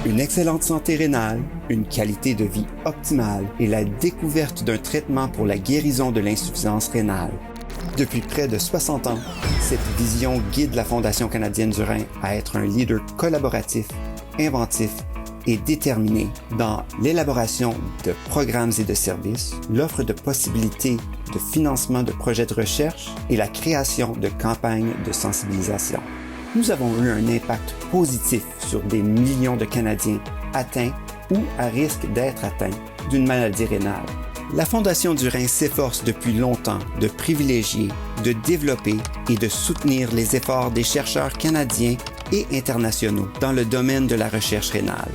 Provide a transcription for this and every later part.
Une excellente santé rénale, une qualité de vie optimale et la découverte d'un traitement pour la guérison de l'insuffisance rénale. Depuis près de 60 ans, cette vision guide la Fondation canadienne du Rein à être un leader collaboratif, inventif et déterminé dans l'élaboration de programmes et de services, l'offre de possibilités de financement de projets de recherche et la création de campagnes de sensibilisation. Nous avons eu un impact positif sur des millions de Canadiens atteints ou à risque d'être atteints d'une maladie rénale. La Fondation du Rein s'efforce depuis longtemps de privilégier, de développer et de soutenir les efforts des chercheurs canadiens et internationaux dans le domaine de la recherche rénale.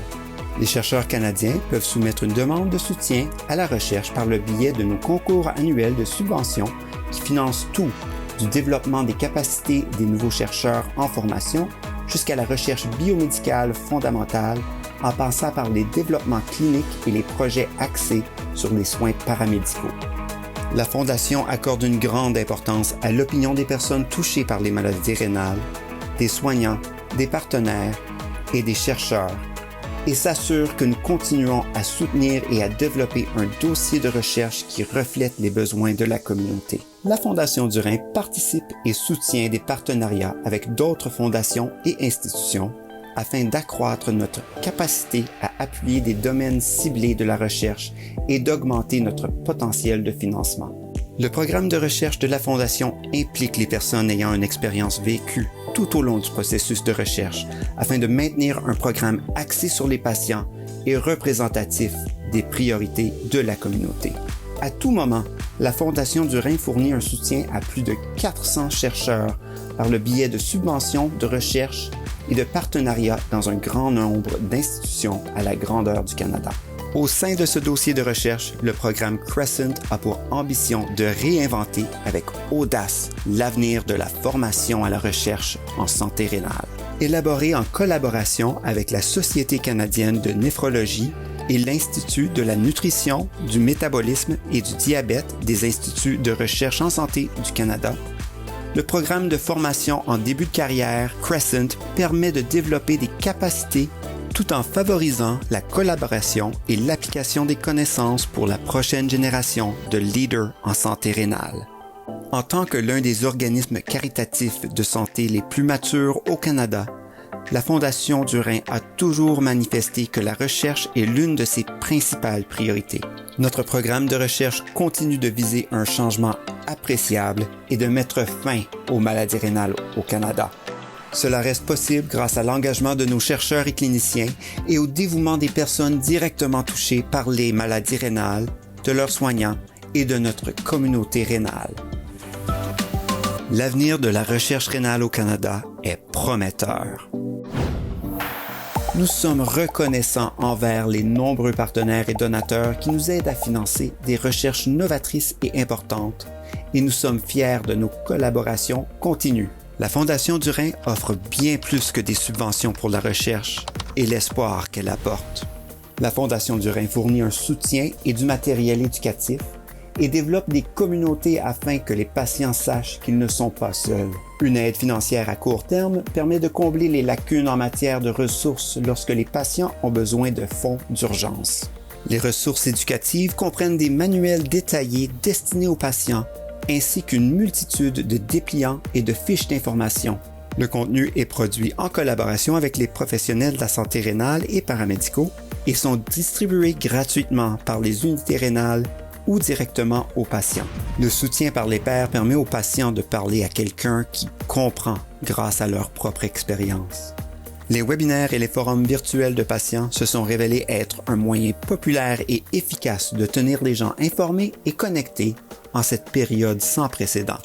Les chercheurs canadiens peuvent soumettre une demande de soutien à la recherche par le biais de nos concours annuels de subventions qui financent tout, du développement des capacités des nouveaux chercheurs en formation jusqu'à la recherche biomédicale fondamentale, en passant par les développements cliniques et les projets axés sur les soins paramédicaux. La Fondation accorde une grande importance à l'opinion des personnes touchées par les maladies rénales, des soignants, des partenaires et des chercheurs, et s'assure que nous continuons à soutenir et à développer un dossier de recherche qui reflète les besoins de la communauté. La Fondation du Rein participe et soutient des partenariats avec d'autres fondations et institutions afin d'accroître notre capacité à appuyer des domaines ciblés de la recherche et d'augmenter notre potentiel de financement. Le programme de recherche de la Fondation implique les personnes ayant une expérience vécue tout au long du processus de recherche afin de maintenir un programme axé sur les patients et représentatif des priorités de la communauté. À tout moment, la Fondation du Rein fournit un soutien à plus de 400 chercheurs par le biais de subventions de recherche et de partenariats dans un grand nombre d'institutions à la grandeur du Canada. Au sein de ce dossier de recherche, le programme Crescent a pour ambition de réinventer avec audace l'avenir de la formation à la recherche en santé rénale. Élaboré en collaboration avec la Société canadienne de néphrologie et l'Institut de la nutrition, du métabolisme et du diabète des Instituts de recherche en santé du Canada, le programme de formation en début de carrière Crescent permet de développer des capacités tout en favorisant la collaboration et l'application des connaissances pour la prochaine génération de leaders en santé rénale. En tant que l'un des organismes caritatifs de santé les plus matures au Canada, la Fondation du Rein a toujours manifesté que la recherche est l'une de ses principales priorités. Notre programme de recherche continue de viser un changement appréciable et de mettre fin aux maladies rénales au Canada. Cela reste possible grâce à l'engagement de nos chercheurs et cliniciens et au dévouement des personnes directement touchées par les maladies rénales, de leurs soignants et de notre communauté rénale. L'avenir de la recherche rénale au Canada est prometteur. Nous sommes reconnaissants envers les nombreux partenaires et donateurs qui nous aident à financer des recherches novatrices et importantes, et nous sommes fiers de nos collaborations continues. La Fondation du Rein offre bien plus que des subventions pour la recherche et l'espoir qu'elle apporte. La Fondation du Rein fournit un soutien et du matériel éducatif et développe des communautés afin que les patients sachent qu'ils ne sont pas seuls. Une aide financière à court terme permet de combler les lacunes en matière de ressources lorsque les patients ont besoin de fonds d'urgence. Les ressources éducatives comprennent des manuels détaillés destinés aux patients, ainsi qu'une multitude de dépliants et de fiches d'information. Le contenu est produit en collaboration avec les professionnels de la santé rénale et paramédicaux et sont distribués gratuitement par les unités rénales ou directement aux patients. Le soutien par les pairs permet aux patients de parler à quelqu'un qui comprend grâce à leur propre expérience. Les webinaires et les forums virtuels de patients se sont révélés être un moyen populaire et efficace de tenir les gens informés et connectés en cette période sans précédent.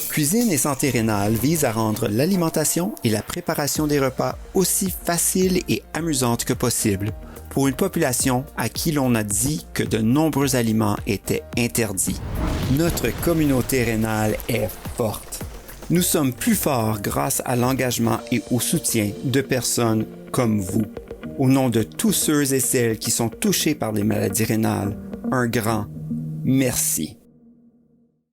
Cuisine et santé rénale vise à rendre l'alimentation et la préparation des repas aussi faciles et amusantes que possible pour une population à qui l'on a dit que de nombreux aliments étaient interdits. Notre communauté rénale est forte. Nous sommes plus forts grâce à l'engagement et au soutien de personnes comme vous. Au nom de tous ceux et celles qui sont touchés par les maladies rénales, un grand merci.